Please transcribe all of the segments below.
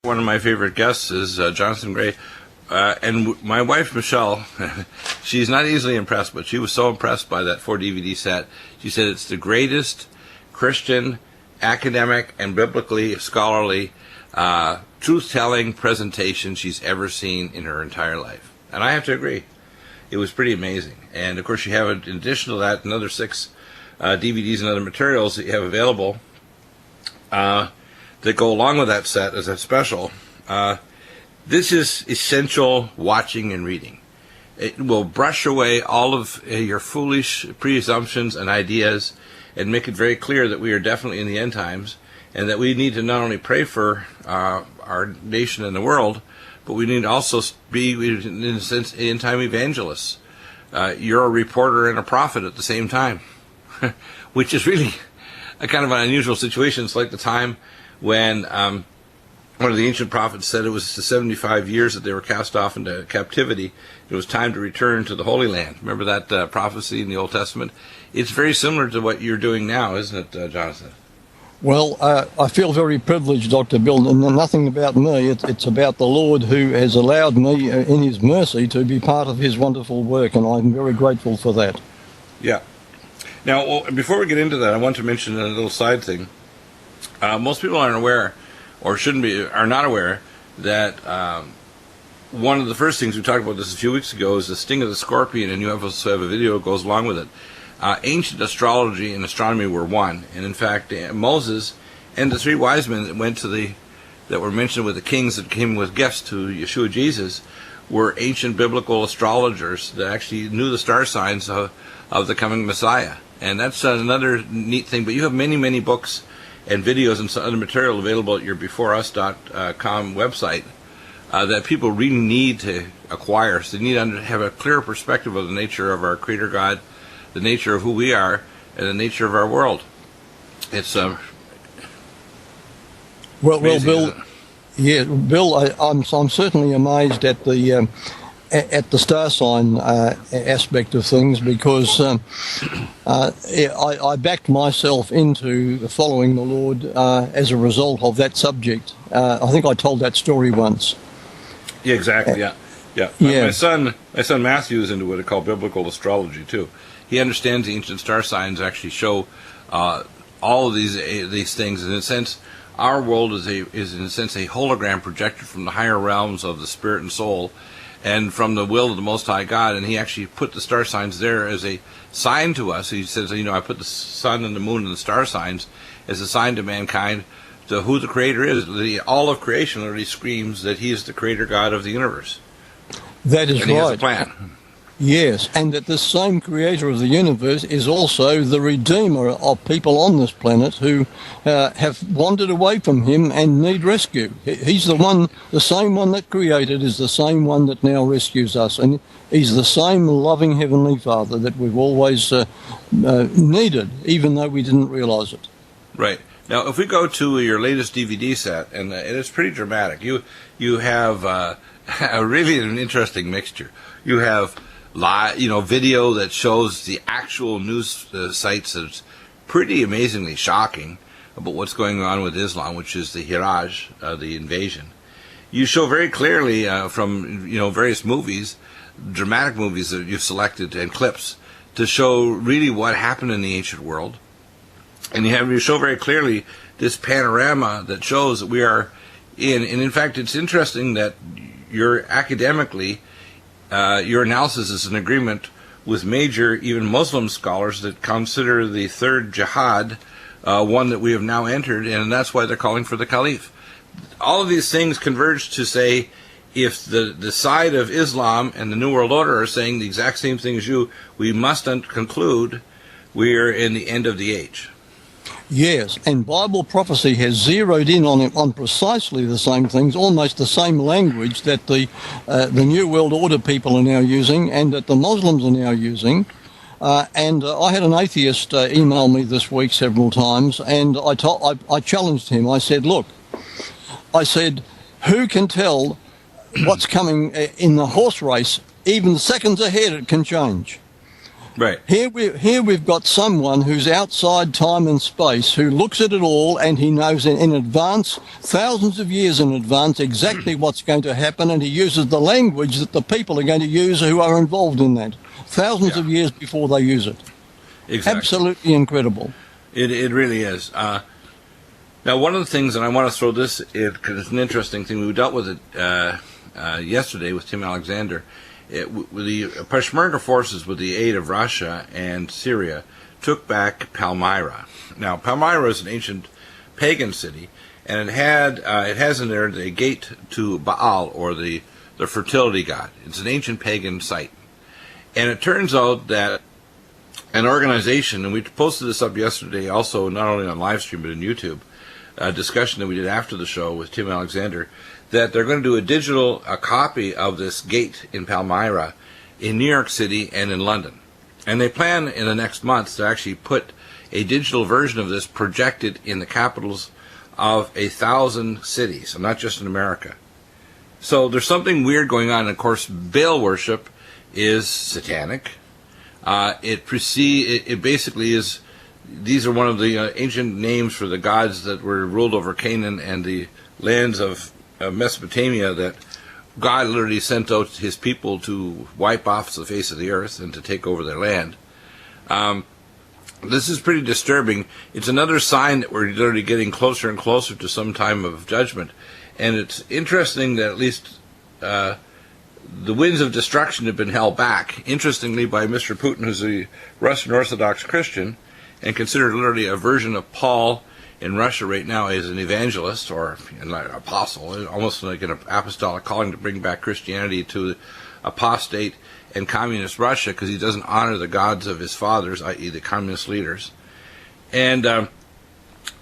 One of my favorite guests is Jonathan Gray. And my wife, Michelle, she's not easily impressed, but she was so impressed by that 4-DVD set. She said it's the greatest Christian, academic, and biblically scholarly truth-telling presentation she's ever seen in her entire life. And I have to agree. It was pretty amazing. And, of course, you have, in addition to that, another 6 DVDs and other materials that you have available that go along with that set as a special. This is essential watching and reading. It will brush away all of your foolish presumptions and ideas and make it very clear that we are definitely in the end times and that we need to not only pray for our nation and the world, but we need to also be, in a sense, end-time evangelists. You're a reporter and a prophet at the same time, which is really a kind of an unusual situation. It's like the time when one of the ancient prophets said it was the 75 years that they were cast off into captivity. It was time to return to the Holy Land. Remember that prophecy in the Old Testament? It's very similar to what you're doing now, isn't it, Jonathan? Well, I feel very privileged, Dr. Bill, and nothing about me. It's about the Lord who has allowed me, in His mercy, to be part of His wonderful work, and I'm very grateful for that. Yeah. Now, before we get into that, I want to mention a little side thing. Most people aren't aware, or are not aware, that one of the first things we talked about this a few weeks ago is the sting of the scorpion, and you also have a video that goes along with it. Ancient astrology and astronomy were one, and in fact, Moses and the 3 wise men that were mentioned with the kings that came with gifts to Yeshua Jesus were ancient biblical astrologers that actually knew the star signs of the coming Messiah. And that's another neat thing. But you have many, many books and videos and other material available at your beforeus.com website that people really need to acquire. So they need to have a clearer perspective of the nature of our Creator God, the nature of who we are, and the nature of our world. It's well, Bill. Yeah, Bill. I'm certainly amazed at the star sign aspect of things, because I backed myself into following the Lord as a result of that subject. I think I told that story once. Yeah, exactly. Yeah. My son Matthew is into what they call biblical astrology too. He understands the ancient star signs actually show all of these things. In a sense, our world is in a sense a hologram projected from the higher realms of the spirit and soul, and from the will of the Most High God. And he actually put the star signs there as a sign to us. He says, I put the sun and the moon and the star signs as a sign to mankind to who the Creator is. All of creation literally screams that He is the Creator God of the universe. That is and He right. has a plan. Yes, and that this same Creator of the universe is also the Redeemer of people on this planet who have wandered away from Him and need rescue. He's the same one that created is the same one that now rescues us, and He's the same loving Heavenly Father that we've always needed, even though we didn't realize it. Right. Now, if we go to your latest DVD set, and it's pretty dramatic, you have really an interesting mixture. You have video that shows the actual news sites that's pretty amazingly shocking about what's going on with Islam, which is the Hiraj, the invasion. You show very clearly from various movies, dramatic movies that you've selected and clips to show really what happened in the ancient world, and you show very clearly this panorama that shows that we are in. And in fact, it's interesting that you're academically. Your analysis is in agreement with major, even Muslim scholars that consider the third jihad one that we have now entered, and that's why they're calling for the Caliph. All of these things converge to say, if the side of Islam and the New World Order are saying the exact same thing as you, we must conclude we are in the end of the age. Yes, and Bible prophecy has zeroed in on precisely the same things, almost the same language that the New World Order people are now using and that the Muslims are now using. And I had an atheist email me this week several times, and I challenged him. I said, look, who can tell what's coming in the horse race? Even seconds ahead it can change. Right. Here we've got someone who's outside time and space, who looks at it all, and he knows in advance, thousands of years in advance, exactly what's going to happen, and he uses the language that the people are going to use who are involved in that, thousands of years before they use it. Exactly. Absolutely incredible. It really is. Now, one of the things, and I want to throw this in because it's an interesting thing, we dealt with it yesterday with Tim Alexander. With the Peshmerga forces, with the aid of Russia and Syria, took back Palmyra. Now, Palmyra is an ancient pagan city, and it has in there the gate to Baal, or the fertility god. It's an ancient pagan site. And it turns out that an organization, and we posted this up yesterday also, not only on live stream but in YouTube, a discussion that we did after the show with Tim Alexander, that they're going to do a copy of this gate in Palmyra in New York City and in London. And they plan in the next month to actually put a digital version of this projected in the capitals of 1,000 cities, and not just in America. So there's something weird going on. And of course, Baal worship is satanic. It basically is, these are one of the ancient names for the gods that were ruled over Canaan and the lands of Mesopotamia, that God literally sent out his people to wipe off the face of the earth and to take over their land. This is pretty disturbing. It's another sign that we're literally getting closer and closer to some time of judgment. And it's interesting that at least the winds of destruction have been held back, interestingly, by Mr. Putin, who's a Russian Orthodox Christian and considered literally a version of Paul in Russia right now as an evangelist or an apostle, almost like an apostolic calling to bring back Christianity to apostate and communist Russia, because he doesn't honor the gods of his fathers, i.e. the communist leaders. And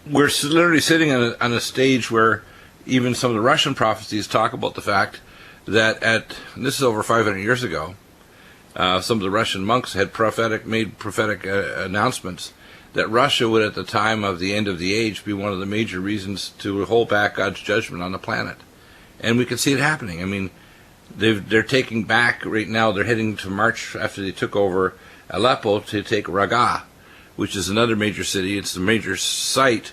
we're literally sitting on a stage where even some of the Russian prophecies talk about the fact that and this is over 500 years ago, some of the Russian monks had made prophetic announcements that Russia would, at the time of the end of the age, be one of the major reasons to hold back God's judgment on the planet. And we can see it happening. I mean, they're taking back, right now, they're heading to march after they took over Aleppo to take Raqqa, which is another major city. It's the major site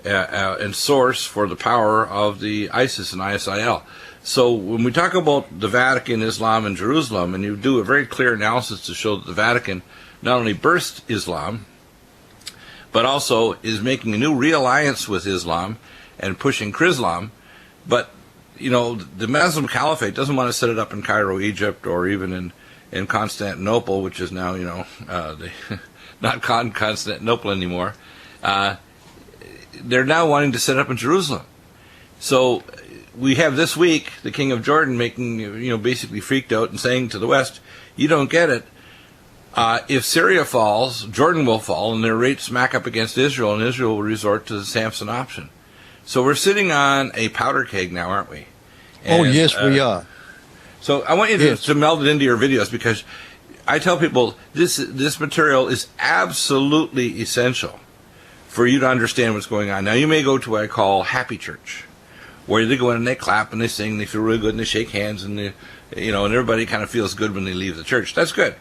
and source for the power of the ISIS and ISIL. So when we talk about the Vatican, Islam, and Jerusalem, and you do a very clear analysis to show that the Vatican not only birthed Islam, but also is making a new realliance with Islam and pushing Chrislam. But, the Muslim Caliphate doesn't want to set it up in Cairo, Egypt, or even in Constantinople, which is now, not Constantinople anymore. They're now wanting to set up in Jerusalem. So we have this week the King of Jordan making, basically freaked out and saying to the West, you don't get it. If Syria falls, Jordan will fall, and they're right smack up against Israel, and Israel will resort to the Samson option. So we're sitting on a powder keg now, aren't we? And, yes, we are. So I want you to meld it into your videos, because I tell people this material is absolutely essential for you to understand what's going on. Now, you may go to what I call happy church, where they go in and they clap and they sing, they feel really good, and they shake hands, and and everybody kind of feels good when they leave the church. That's good.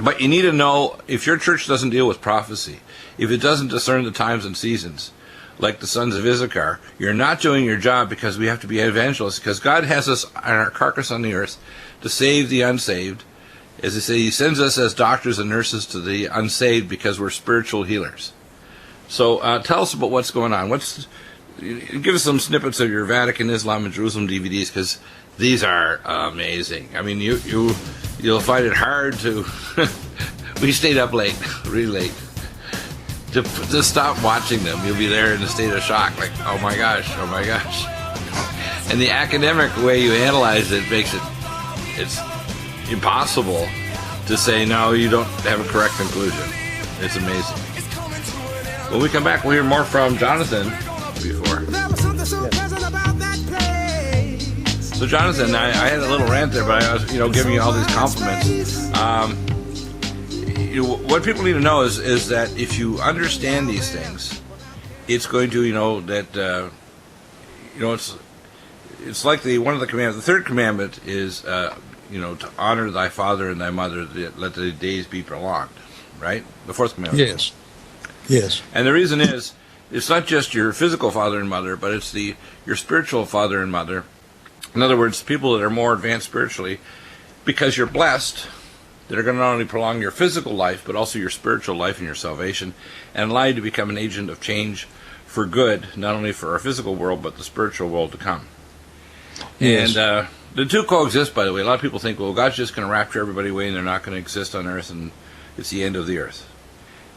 But you need to know, if your church doesn't deal with prophecy, if it doesn't discern the times and seasons, like the sons of Issachar, you're not doing your job, because we have to be evangelists, because God has us on our carcass on the earth to save the unsaved. As they say, he sends us as doctors and nurses to the unsaved because we're spiritual healers. So tell us about what's going on. Give us some snippets of your Vatican, Islam, and Jerusalem DVDs, because these are amazing. I mean, you'll find it hard to... we stayed up late, really late, to stop watching them. You'll be there in a state of shock, like, oh my gosh. And the academic way you analyze it makes it's impossible to say, no, you don't have a correct conclusion. It's amazing. When we come back, we'll hear more from Jonathan before. So Jonathan, I had a little rant there, but I was, giving you all these compliments. What people need to know is that if you understand these things, it's going to, it's like one of the commandments. The third commandment is to honor thy father and thy mother, let the days be prolonged, right? The fourth commandment. Yes. Yes. And the reason is, it's not just your physical father and mother, but it's your spiritual father and mother. In other words, people that are more advanced spiritually, because you're blessed, that are going to not only prolong your physical life, but also your spiritual life and your salvation, and allow you to become an agent of change for good, not only for our physical world, but the spiritual world to come. Yes. And the two coexist, by the way. A lot of people think, well, God's just going to rapture everybody away and they're not going to exist on earth and it's the end of the earth.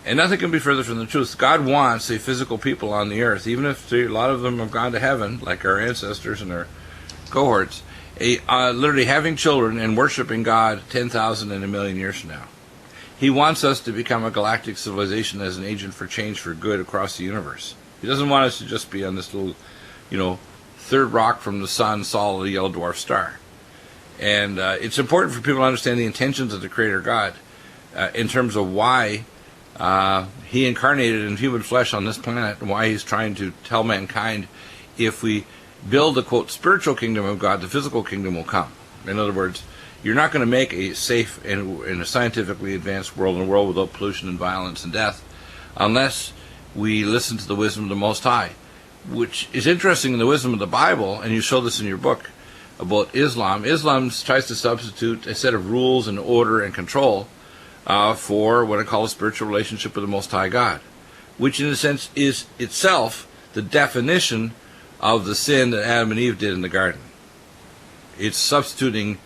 And nothing can be further from the truth. God wants a physical people on the earth, even if a lot of them have gone to heaven, like our ancestors and our cohorts, literally having children and worshiping God 10,000 and a million years from now. He wants us to become a galactic civilization as an agent for change for good across the universe. He doesn't want us to just be on this little, third rock from the sun, solid yellow dwarf star. And it's important for people to understand the intentions of the Creator God in terms of why He incarnated in human flesh on this planet and why He's trying to tell mankind, if we build the, quote, spiritual kingdom of God, the physical kingdom will come. In other words, you're not going to make a safe and a scientifically advanced world, and a world without pollution and violence and death, unless we listen to the wisdom of the Most High, which is interesting in the wisdom of the Bible, and you show this in your book about Islam. Islam tries to substitute a set of rules and order and control for what I call a spiritual relationship with the Most High God, which in a sense is itself the definition of the sin that Adam and Eve did in the garden. It's substituting,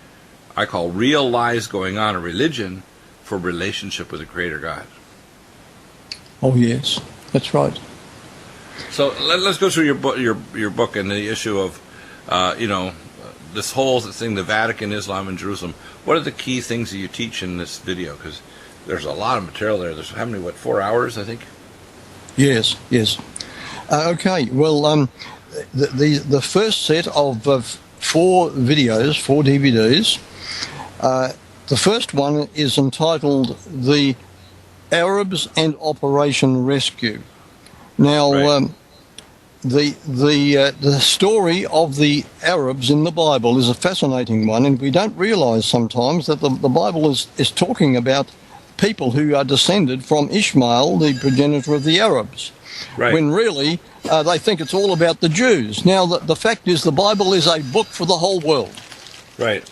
I call, real lies going on in religion for relationship with the Creator God. Oh, yes, that's right. So let's go through your book and the issue of, this whole thing, the Vatican, Islam, and Jerusalem. What are the key things that you teach in this video? Because there's a lot of material there. There's how many, 4 hours, I think? Yes. Okay, well, the first set of 4 videos, 4 DVDs, the first one is entitled The Arabs and Operation Rescue. Now, right. The story of the Arabs in the Bible is a fascinating one, and we don't realize sometimes that the Bible is talking about people who are descended from Ishmael, the progenitor of the Arabs, right. When really they think it's all about the Jews. Now, the fact is the Bible is a book for the whole world. Right.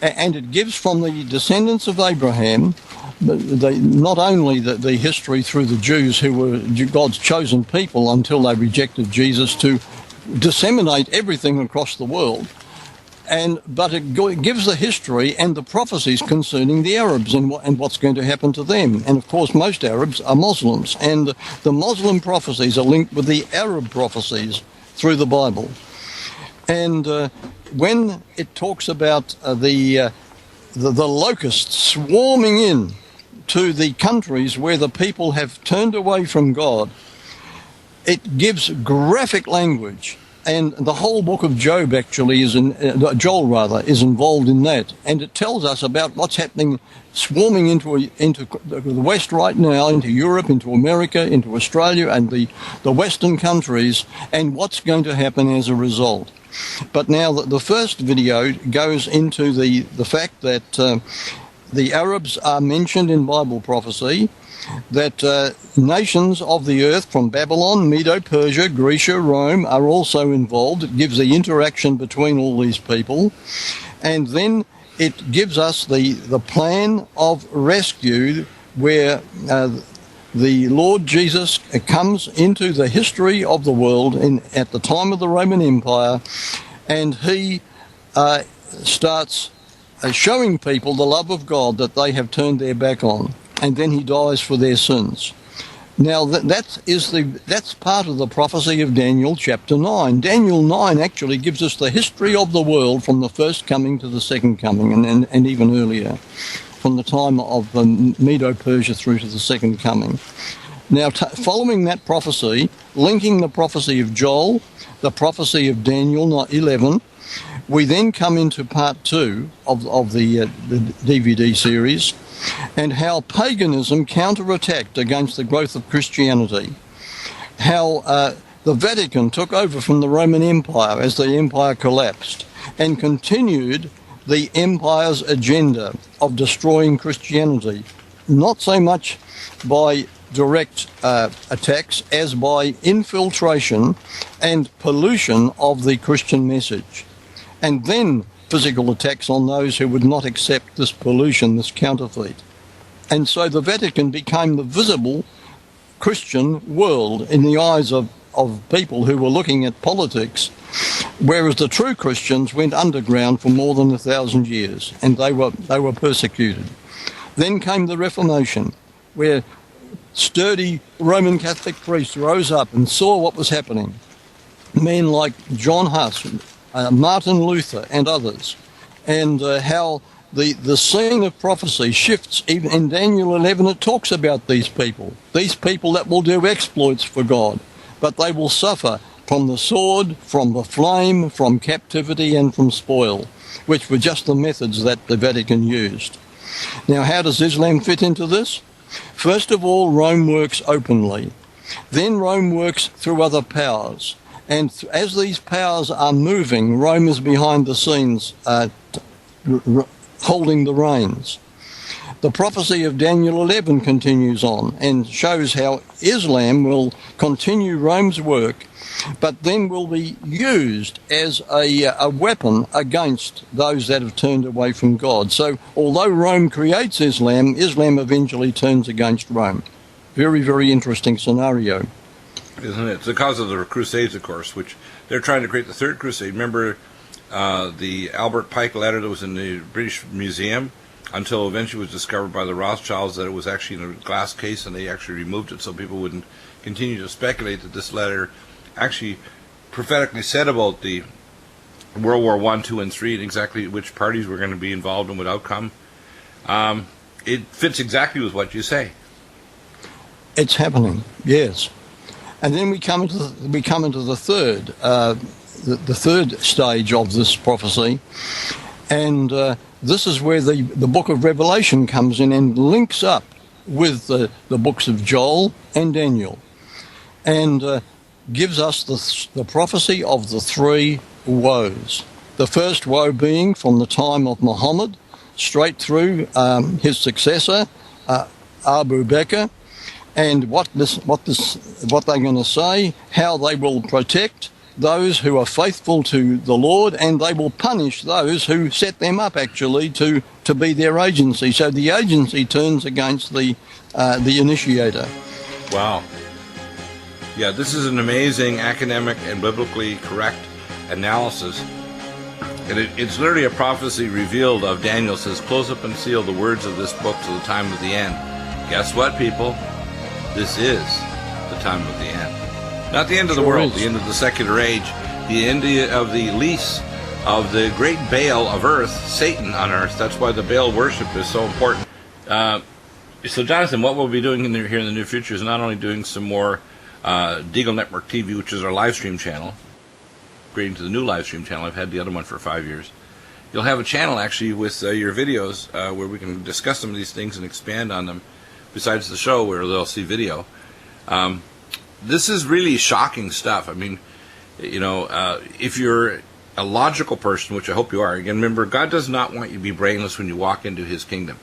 And it gives from the descendants of Abraham not only the history through the Jews, who were God's chosen people until they rejected Jesus, to disseminate everything across the world, but it gives the history and the prophecies concerning the Arabs and what's going to happen to them. And of course, most Arabs are Muslims, and the Muslim prophecies are linked with the Arab prophecies through the Bible. And when it talks about the locusts swarming in to the countries where the people have turned away from God, it gives graphic language, and the whole book of Joel is involved in that, and it tells us about what's happening, swarming into the West right now, into Europe, into America, into Australia, and the Western countries, and what's going to happen as a result. But now the first video goes into the fact that the Arabs are mentioned in Bible prophecy, that nations of the earth from Babylon, Medo-Persia, Grecia, Rome are also involved. It gives the interaction between all these people. And then it gives us the plan of rescue, where the Lord Jesus comes into the history of the world at the time of the Roman Empire, and he starts showing people the love of God that they have turned their back on, and then he dies for their sins. Now that's part of the prophecy of Daniel chapter 9. Daniel 9 actually gives us the history of the world from the first coming to the second coming, and even earlier, from the time of Medo-Persia through to the second coming. Now, following that prophecy, linking the prophecy of Joel, the prophecy of Daniel 11, we then come into part 2 of the DVD series, and how paganism counterattacked against the growth of Christianity, how the Vatican took over from the Roman Empire as the empire collapsed, and continued the empire's agenda of destroying Christianity, not so much by direct attacks as by infiltration and pollution of the Christian message, and then physical attacks on those who would not accept this pollution, this counterfeit. And so the Vatican became the visible Christian world in the eyes of people who were looking at politics, whereas the true Christians went underground for more than 1,000 years, and they were persecuted. Then came the Reformation, where sturdy Roman Catholic priests rose up and saw what was happening. Men like John Huss, Martin Luther and others, and how the scene of prophecy shifts. Even in Daniel 11 it talks about these people that will do exploits for God, but they will suffer from the sword, from the flame, from captivity and from spoil, which were just the methods that the Vatican used. Now, how does Islam fit into this? First of all, Rome works openly. Then Rome works through other powers. And as these powers are moving, Rome is behind the scenes holding the reins. The prophecy of Daniel 11 continues on and shows how Islam will continue Rome's work, but then will be used as a weapon against those that have turned away from God. So although Rome creates Islam, Islam eventually turns against Rome. Very, very interesting scenario. Isn't it? It's because of the Crusades, of course, which they're trying to create the Third Crusade. Remember the Albert Pike letter that was in the British Museum, until eventually it was discovered by the Rothschilds that it was actually in a glass case, and they actually removed it so people wouldn't continue to speculate that this letter actually prophetically said about the World War I, II, and III, and exactly which parties were going to be involved and what outcome. It fits exactly with what you say. It's happening, yes. And then we come into the third, the third stage of this prophecy, and this is where the book of Revelation comes in and links up with the books of Joel and Daniel, and gives us the prophecy of the three woes. The first woe being from the time of Muhammad straight through his successor, Abu Bakr, and what they're going to say, how they will protect those who are faithful to the Lord, and they will punish those who set them up actually to be their agency. So the agency turns against the initiator. Wow. Yeah, this is an amazing academic and biblically correct analysis. And it's literally a prophecy revealed of Daniel. Says, close up and seal the words of this book till the time of the end. Guess what, people? This is the time of the end. Not the end of the world, the end of the secular age, the end of the lease of the great Baal of earth, Satan on earth. That's why the Baal worship is so important. So, Jonathan, what we'll be doing here in the near future is not only doing some more Deagle Network TV, which is our live stream channel, upgrading to the new live stream channel. I've had the other one for 5 years. You'll have a channel actually with your videos where we can discuss some of these things and expand on them, besides the show where they'll see video. This is really shocking stuff. I mean, if you're a logical person, which I hope you are, again, remember, God does not want you to be brainless when you walk into His kingdom.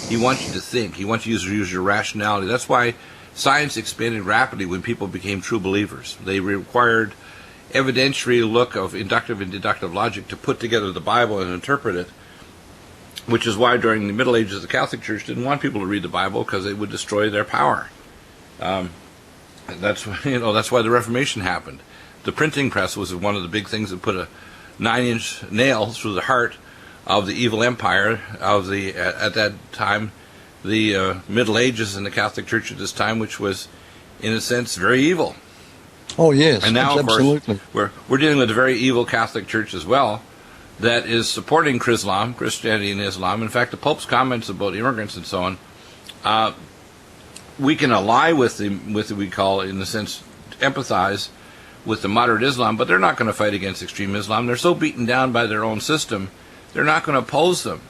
He wants you to think. He wants you to use your rationality. That's why science expanded rapidly when people became true believers. They required evidentiary look of inductive and deductive logic to put together the Bible and interpret it, which is why during the Middle Ages the Catholic Church didn't want people to read the Bible, because it would destroy their power. That's why the Reformation happened. The printing press was one of the big things that put a 9-inch nail through the heart of the evil empire of the at that time the Middle Ages in the Catholic Church at this time, which was in a sense very evil. Oh yes, and now absolutely. Of course we're dealing with a very evil Catholic Church as well, that is supporting Christianity and Islam. In fact, the Pope's comments about immigrants and so on, we can ally with we call, in a sense, empathize with the moderate Islam, but they're not going to fight against extreme Islam. They're so beaten down by their own system, they're not going to oppose them.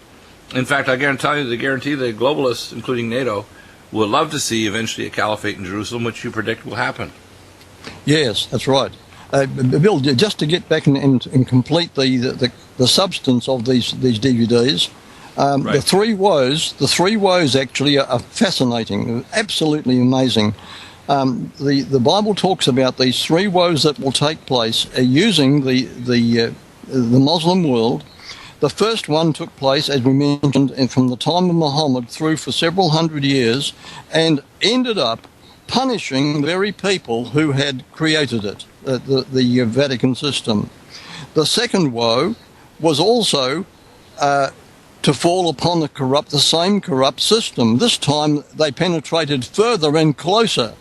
In fact, I guarantee the globalists, including NATO, will love to see eventually a caliphate in Jerusalem, which you predict will happen. Yes, that's right. Bill, just to get back and complete the substance of these DVDs, Right. the three woes actually are fascinating, absolutely amazing. The Bible talks about these three woes that will take place using the Muslim world. The first one took place, as we mentioned, from the time of Muhammad through for several hundred years, and ended up punishing the very people who had created it, the Vatican system. The second woe was also to fall upon the same corrupt system. This time they penetrated further and closer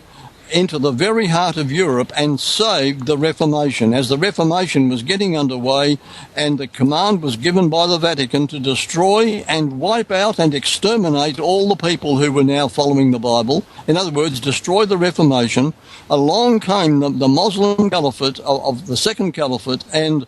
into the very heart of Europe and saved the Reformation. As the Reformation was getting underway and the command was given by the Vatican to destroy and wipe out and exterminate all the people who were now following the Bible, in other words, destroy the Reformation, along came the Muslim Caliphate of the Second Caliphate and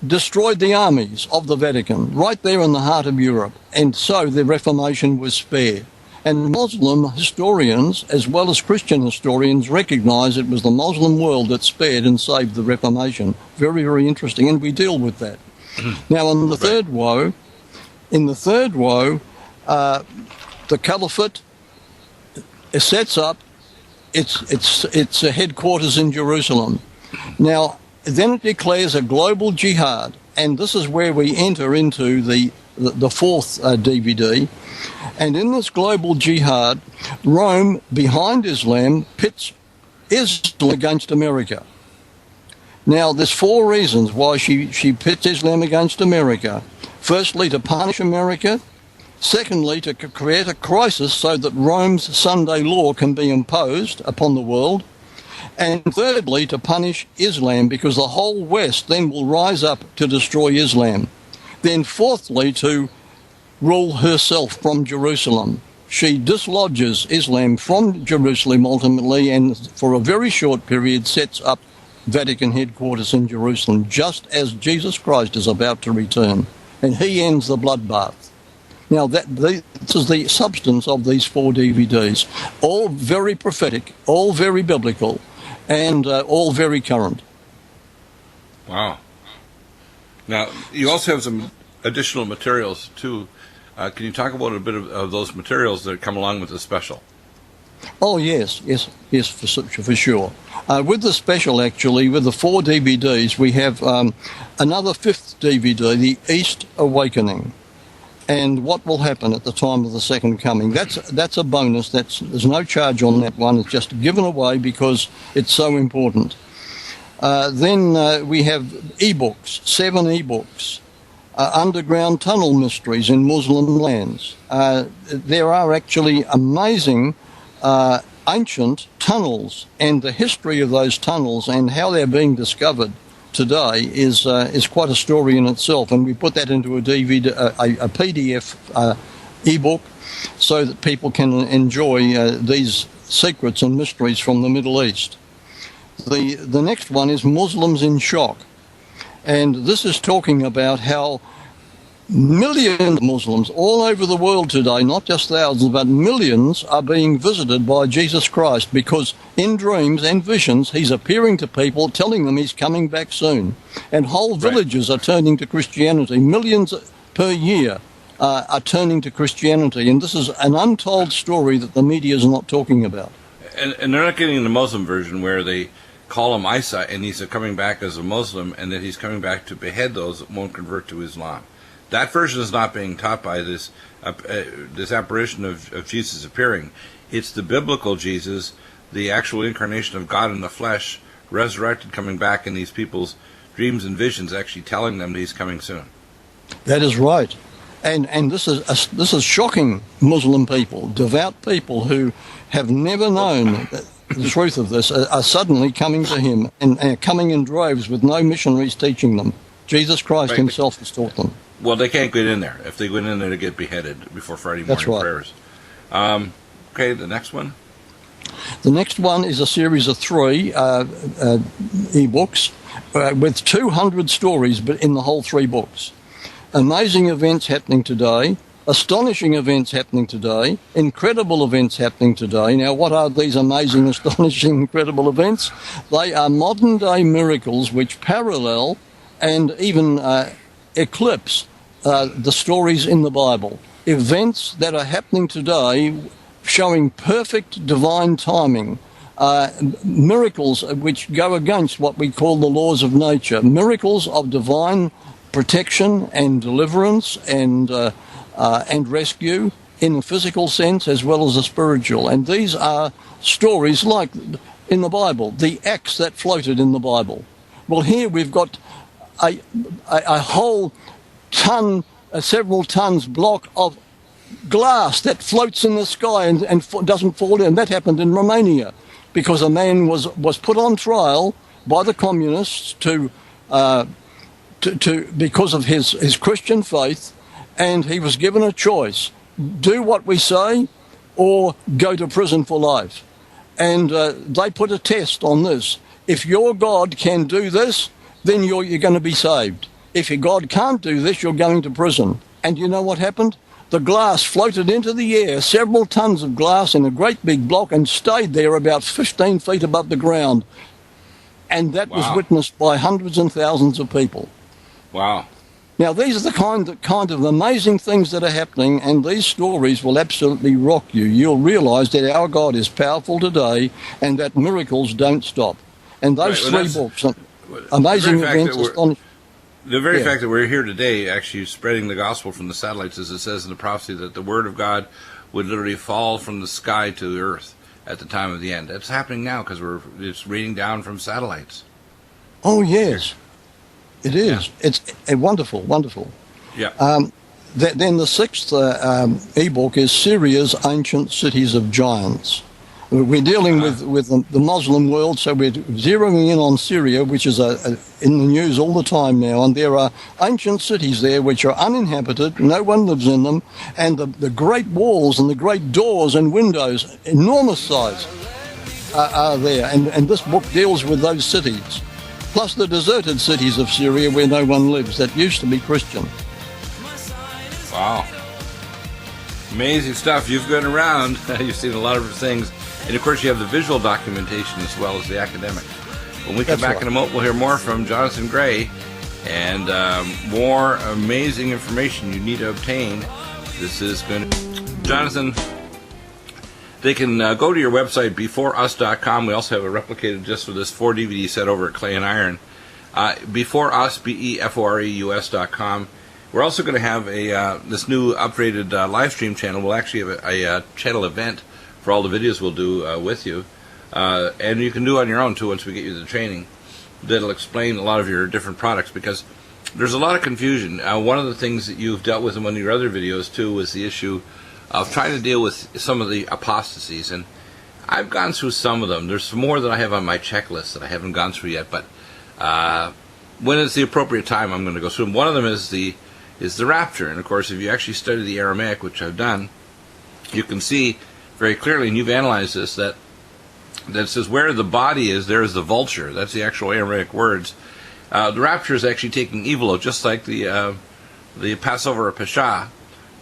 destroyed the armies of the Vatican right there in the heart of Europe. And so the Reformation was spared. And Muslim historians, as well as Christian historians, recognize it was the Muslim world that spared and saved the Reformation. Very, very interesting, and we deal with that. Now, in the third woe, the Caliphate sets up its headquarters in Jerusalem. Now, then it declares a global jihad, and this is where we enter into the fourth DVD. And in this global jihad, Rome, behind Islam, pits Islam against America. Now, there's four reasons why she pits Islam against America. Firstly, to punish America. Secondly, to create a crisis so that Rome's Sunday law can be imposed upon the world. And thirdly, to punish Islam, because the whole West then will rise up to destroy Islam. Then fourthly, to rule herself from Jerusalem. She dislodges Islam from Jerusalem ultimately, and for a very short period sets up Vatican headquarters in Jerusalem, just as Jesus Christ is about to return. And he ends the bloodbath. Now, this is the substance of these four DVDs. All very prophetic, all very biblical, and all very current. Wow. Now, you also have some additional materials, too. Can you talk about a bit of those materials that come along with the special? Oh, yes, for sure. With the special, actually, with the four DVDs, we have another fifth DVD, The East Awakening, and what will happen at the time of the second coming. That's a bonus. There's no charge on that one. It's just given away because it's so important. Then we have ebooks, 7 ebooks. Underground tunnel mysteries in Muslim lands. There are actually amazing ancient tunnels, and the history of those tunnels and how they're being discovered today is quite a story in itself. And we put that into a PDF ebook so that people can enjoy these secrets and mysteries from the Middle East. The next one is Muslims in Shock. And this is talking about how millions of Muslims all over the world today, not just thousands, but millions, are being visited by Jesus Christ, because in dreams and visions he's appearing to people, telling them he's coming back soon. And whole villages are turning to Christianity. Millions per year are turning to Christianity. And this is an untold story that the media is not talking about. And they're not getting the Muslim version where they call him Isa, and he's coming back as a Muslim, and that he's coming back to behead those that won't convert to Islam. That version is not being taught by this apparition of Jesus appearing. It's the biblical Jesus, the actual incarnation of God in the flesh, resurrected, coming back in these people's dreams and visions, actually telling them that he's coming soon. That is right. And this is shocking Muslim people, devout people who have never known the truth of this, are suddenly coming to him and are coming in droves with no missionaries teaching them. Jesus Christ himself has taught them. Well, they can't get in there. If they go in there, they get beheaded before Friday morning prayers. Okay, the next one? The next one is a series of 3 ebooks with 200 stories but in the whole 3 books. Amazing events happening today, astonishing events happening today, incredible events happening today. Now, what are these amazing, astonishing, incredible events? They are modern-day miracles which parallel and even eclipse the stories in the Bible. Events that are happening today showing perfect divine timing. Miracles which go against what we call the laws of nature. Miracles of divine protection and deliverance and rescue in a physical sense as well as a spiritual. And these are stories like in the Bible, the acts that floated in the Bible. Well, here we've got a whole ton, several tons block of glass that floats in the sky and doesn't fall down. That happened in Romania because a man was put on trial by the communists because of his Christian faith, and he was given a choice: do what we say or go to prison for life. And they put a test on this. If your God can do this, then you're going to be saved. If your God can't do this, you're going to prison. And you know what happened? The glass floated into the air, several tons of glass in a great big block, and stayed there about 15 feet above the ground. And that was witnessed by hundreds and thousands of people. Wow. Now, these are the kind of amazing things that are happening, and these stories will absolutely rock you. You'll realize that our God is powerful today and that miracles don't stop. And those three books, amazing events, astonishing. The very fact that we're here today actually spreading the gospel from the satellites, as it says in the prophecy, that the word of God would literally fall from the sky to the earth at the time of the end. That's happening now because it's raining down from satellites. Oh, yes. It is. Yeah. It's wonderful, wonderful. Yeah. Then the sixth ebook is Syria's Ancient Cities of Giants. We're dealing with the Muslim world, so we're zeroing in on Syria, which is in the news all the time now. And there are ancient cities there which are uninhabited, no one lives in them, and the great walls and the great doors and windows, enormous size, are there. And this book deals with those cities, plus the deserted cities of Syria where no one lives, that used to be Christian. Wow. Amazing stuff. You've gone around. You've seen a lot of things. And, of course, you have the visual documentation as well as the academic. When we come back in a moment, we'll hear more from Jonathan Gray and more amazing information you need to obtain. This is going to... Jonathan, they can go to your website, beforeus.com. We also have a replicated just for this 4-DVD set over at Clay and Iron. Beforeus, beforeus.com. We're also going to have this new upgraded live stream channel. We'll actually have a channel event for all the videos we'll do with you. And you can do it on your own, too, once we get you the training. That'll explain a lot of your different products, because there's a lot of confusion. One of the things that you've dealt with in one of your other videos, too, was the issue of trying to deal with some of the apostasies. And I've gone through some of them. There's more that I have on my checklist that I haven't gone through yet, but when it's the appropriate time, I'm going to go through them. One of them is the rapture. And, of course, if you actually study the Aramaic, which I've done, you can see very clearly, and you've analyzed this, that says where the body is, there is the vulture. That's the actual Aramaic words. The rapture is actually taking evil, just like the Passover or Pesach.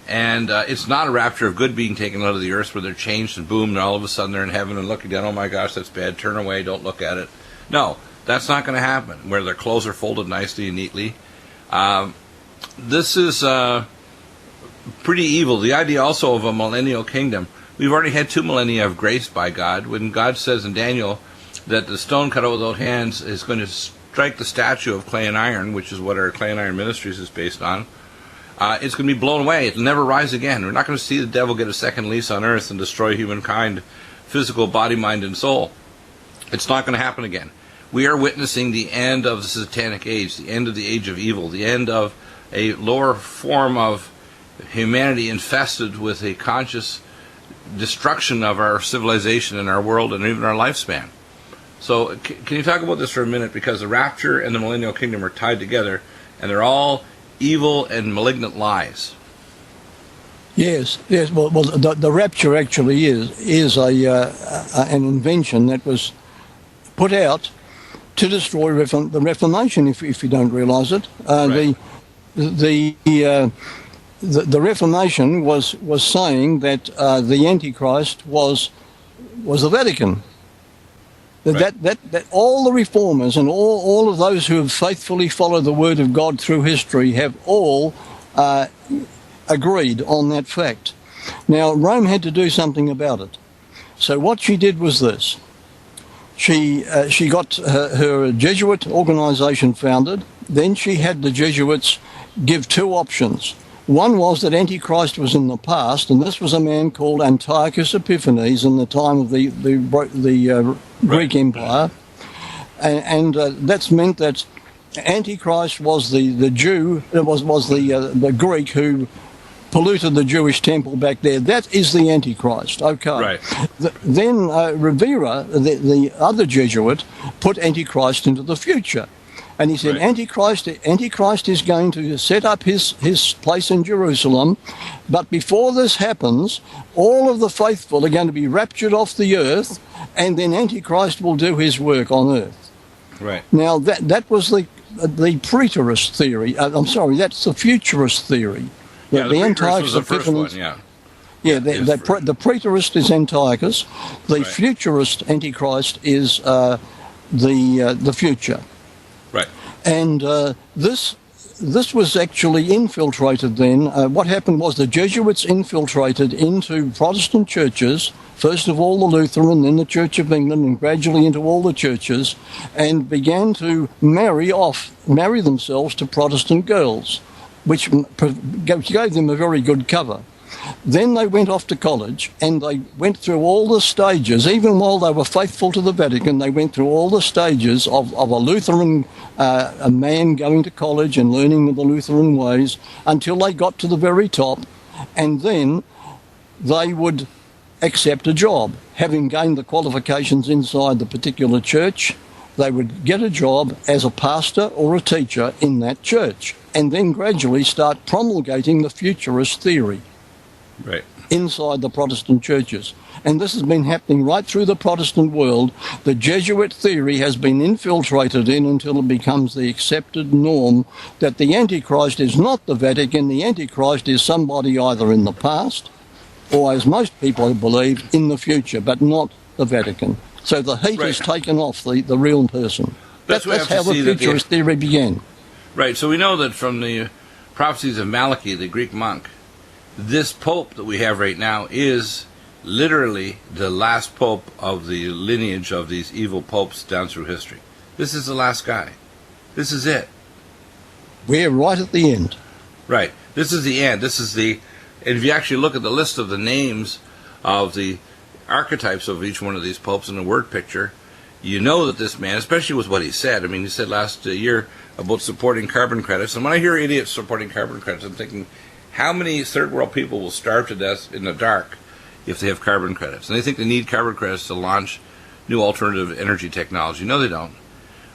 And it's not a rapture of good being taken out of the earth where they're changed and boom, and all of a sudden they're in heaven and looking down, oh my gosh, that's bad, turn away, don't look at it. No, that's not going to happen, where their clothes are folded nicely and neatly. This is pretty evil. The idea also of a millennial kingdom. We've already had 2 millennia of grace by God. When God says in Daniel that the stone cut out without hands is going to strike the statue of Clay and Iron, which is what our Clay and Iron Ministries is based on, it's going to be blown away. It'll never rise again. We're not going to see the devil get a second lease on earth and destroy humankind, physical, body, mind, and soul. It's not going to happen again. We are witnessing the end of the satanic age, the end of the age of evil, the end of a lower form of humanity infested with a conscious destruction of our civilization and our world and even our lifespan. So can you talk about this for a minute? Because the rapture and the millennial kingdom are tied together, and they're all evil and malignant lies. Yes. Well, the rapture actually is an invention that was put out to destroy the Reformation. If you don't realise it, right. the Reformation was saying that the Antichrist was the Vatican. Right. That all the reformers and all of those who have faithfully followed the Word of God through history have all agreed on that fact. Now, Rome had to do something about it. So what she did was this. She got her Jesuit organization founded. Then she had the Jesuits give two options. One was that Antichrist was in the past, and this was a man called Antiochus Epiphanes in the time of the Greek Empire. And that's meant that Antichrist was the Jew, was the Greek who polluted the Jewish temple back there. That is the Antichrist. Okay. Right. Then Rivera, the other Jesuit, put Antichrist into the future. And he said, right. Antichrist is going to set up his place in Jerusalem, but before this happens, all of the faithful are going to be raptured off the earth, and then Antichrist will do his work on earth. Right. Now, that was the preterist theory. That's the futurist theory. Yeah, the Antiochus was the first one, yeah. Yeah, the preterist is Antiochus. The futurist Antichrist is the future. Right. And this was actually infiltrated then. What happened was the Jesuits infiltrated into Protestant churches, first of all the Lutheran, then the Church of England, and gradually into all the churches, and began to marry themselves to Protestant girls, which gave them a very good cover. Then they went off to college, and they went through all the stages. Even while they were faithful to the Vatican, they went through all the stages of a Lutheran a man going to college and learning the Lutheran ways until they got to the very top, and then they would accept a job. Having gained the qualifications inside the particular church, they would get a job as a pastor or a teacher in that church, and then gradually start promulgating the futurist theory. Right. Inside the Protestant churches. And this has been happening right through the Protestant world. The Jesuit theory has been infiltrated in until it becomes the accepted norm that the Antichrist is not the Vatican. The Antichrist is somebody either in the past or, as most people believe, in the future, but not the Vatican. So the heat is taken off the real person. That's how the futurist theory began. Right. So we know that from the prophecies of Malachi, the Greek monk, this pope that we have right now is literally the last pope of the lineage of these evil popes down through history. This is the last guy. This is it. We're right at the end. Right. This is the end. And if you actually look at the list of the names of the archetypes of each one of these popes in the word picture, you know that this man, especially with what he said, I mean, he said last year about supporting carbon credits, and when I hear idiots supporting carbon credits, I'm thinking, how many third world people will starve to death in the dark if they have carbon credits? And they think they need carbon credits to launch new alternative energy technology. No, they don't.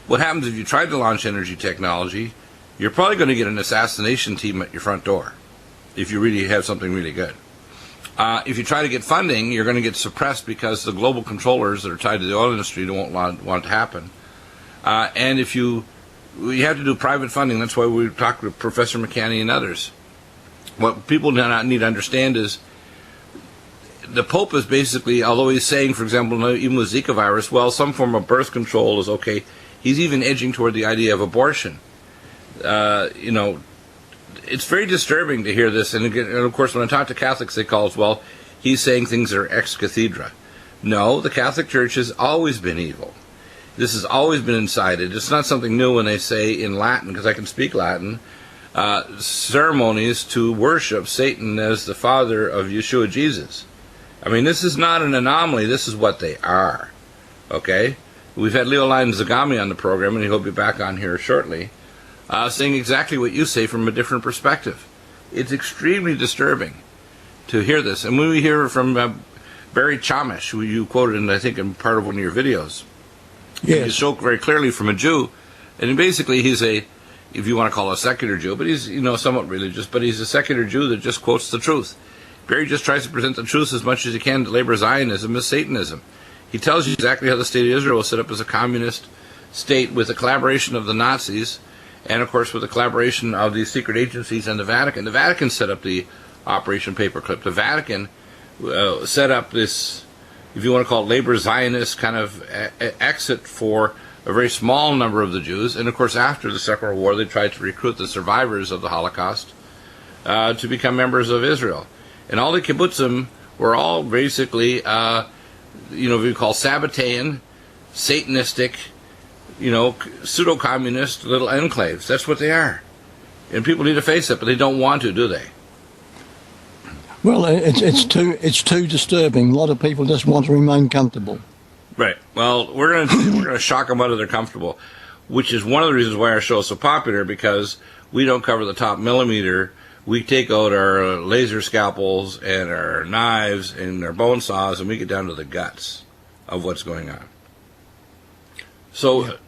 What happens if you try to launch energy technology, you're probably going to get an assassination team at your front door if you really have something really good. If you try to get funding, you're going to get suppressed because the global controllers that are tied to the oil industry don't want it to happen. And if we have to do private funding, that's why we talk with Professor McCanney and others. What people need to understand is the Pope is basically, although he's saying, for example, even with Zika virus, well, some form of birth control is okay, he's even edging toward the idea of abortion. It's very disturbing to hear this. And of course, when I talk to Catholics, they call us, well, he's saying things that are ex cathedra. No, the Catholic Church has always been evil. This has always been incited. It's not something new when they say in Latin, because I can speak Latin, ceremonies to worship Satan as the father of Yeshua Jesus. I mean, this is not an anomaly. This is what they are. Okay? We've had Leo Lyon Zagami on the program, and he'll be back on here shortly, saying exactly what you say from a different perspective. It's extremely disturbing to hear this. And when we hear from Barry Chamish, who you quoted in, I think, in part of one of your videos, yes, he spoke very clearly from a Jew, and basically he's a, if you want to call it a secular Jew, but he's, somewhat religious, but he's a secular Jew that just quotes the truth. Barry just tries to present the truth as much as he can to labor Zionism as Satanism. He tells you exactly how the state of Israel was set up as a communist state with the collaboration of the Nazis and of course with the collaboration of these secret agencies and the Vatican. The Vatican set up the Operation Paperclip. The Vatican set up this, if you want to call it labor Zionist kind of exit for a very small number of the Jews. And of course after the Second World War they tried to recruit the survivors of the Holocaust to become members of Israel. And all the kibbutzim were all basically, we call Sabbatean, Satanistic, pseudo-communist little enclaves. That's what they are. And people need to face it, but they don't want to, do they? Well, it's too disturbing. A lot of people just want to remain comfortable. Right. Well, we're gonna shock them out of their comfortable, which is one of the reasons why our show is so popular, because we don't cover the top millimeter. We take out our laser scalpels and our knives and our bone saws, and we get down to the guts of what's going on. So,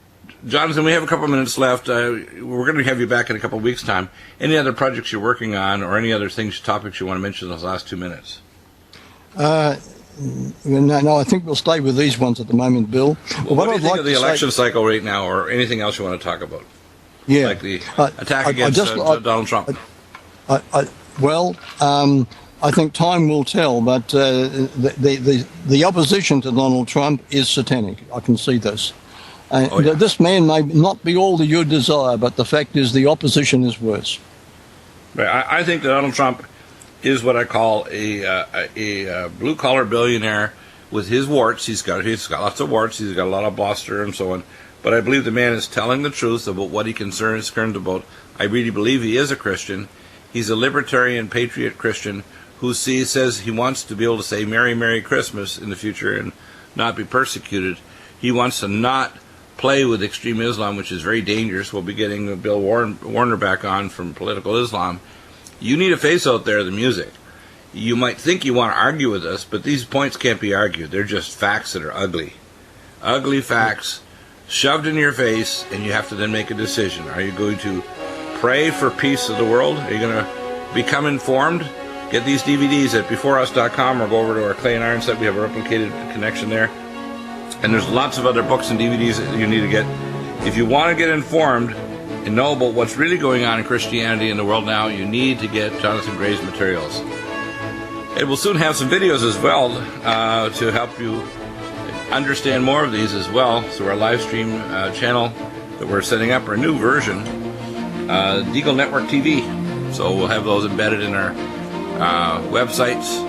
Jonathan, we have a couple of minutes left. We're going to have you back in a couple of weeks' time. Any other projects you're working on, or any other topics you want to mention in those last 2 minutes? No, I think we'll stay with these ones at the moment, Bill. Well, what do you think of the election cycle right now, or anything else you want to talk about? Yeah, like the attack against Donald Trump. I think time will tell, but the opposition to Donald Trump is satanic. I can see this. This man may not be all that you desire, but the fact is the opposition is worse. Right. I think that Donald Trump is what I call a blue-collar billionaire with his warts. He's got lots of warts. He's got a lot of bluster and so on. But I believe the man is telling the truth about what he is concerned about. I really believe he is a Christian. He's a libertarian, patriot Christian who says he wants to be able to say Merry, Merry Christmas in the future and not be persecuted. He wants to not play with extreme Islam, which is very dangerous. We'll be getting Bill Warner back on from Political Islam. You need a face out there, the music. You might think you want to argue with us, but these points can't be argued. They're just facts that are ugly. Ugly facts shoved in your face, and you have to then make a decision. Are you going to pray for peace of the world? Are you going to become informed? Get these DVDs at beforeus.com or go over to our Clay and Iron site. We have a replicated connection there. And there's lots of other books and DVDs that you need to get. If you want to get informed and know about what's really going on in Christianity in the world now, you need to get Jonathan Gray's materials. And we'll soon have some videos as well to help you understand more of these as well through our live stream channel that we're setting up, our new version, Deagle Network TV. So we'll have those embedded in our websites.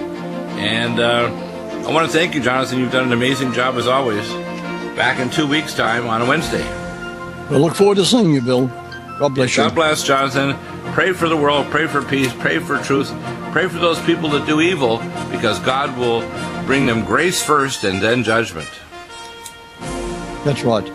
And I want to thank you, Jonathan. You've done an amazing job as always. Back in 2 weeks' time on a Wednesday. I look forward to seeing you, Bill. God bless you. God bless, Jonathan. Pray for the world, pray for peace, pray for truth, pray for those people that do evil, because God will bring them grace first and then judgment. That's right.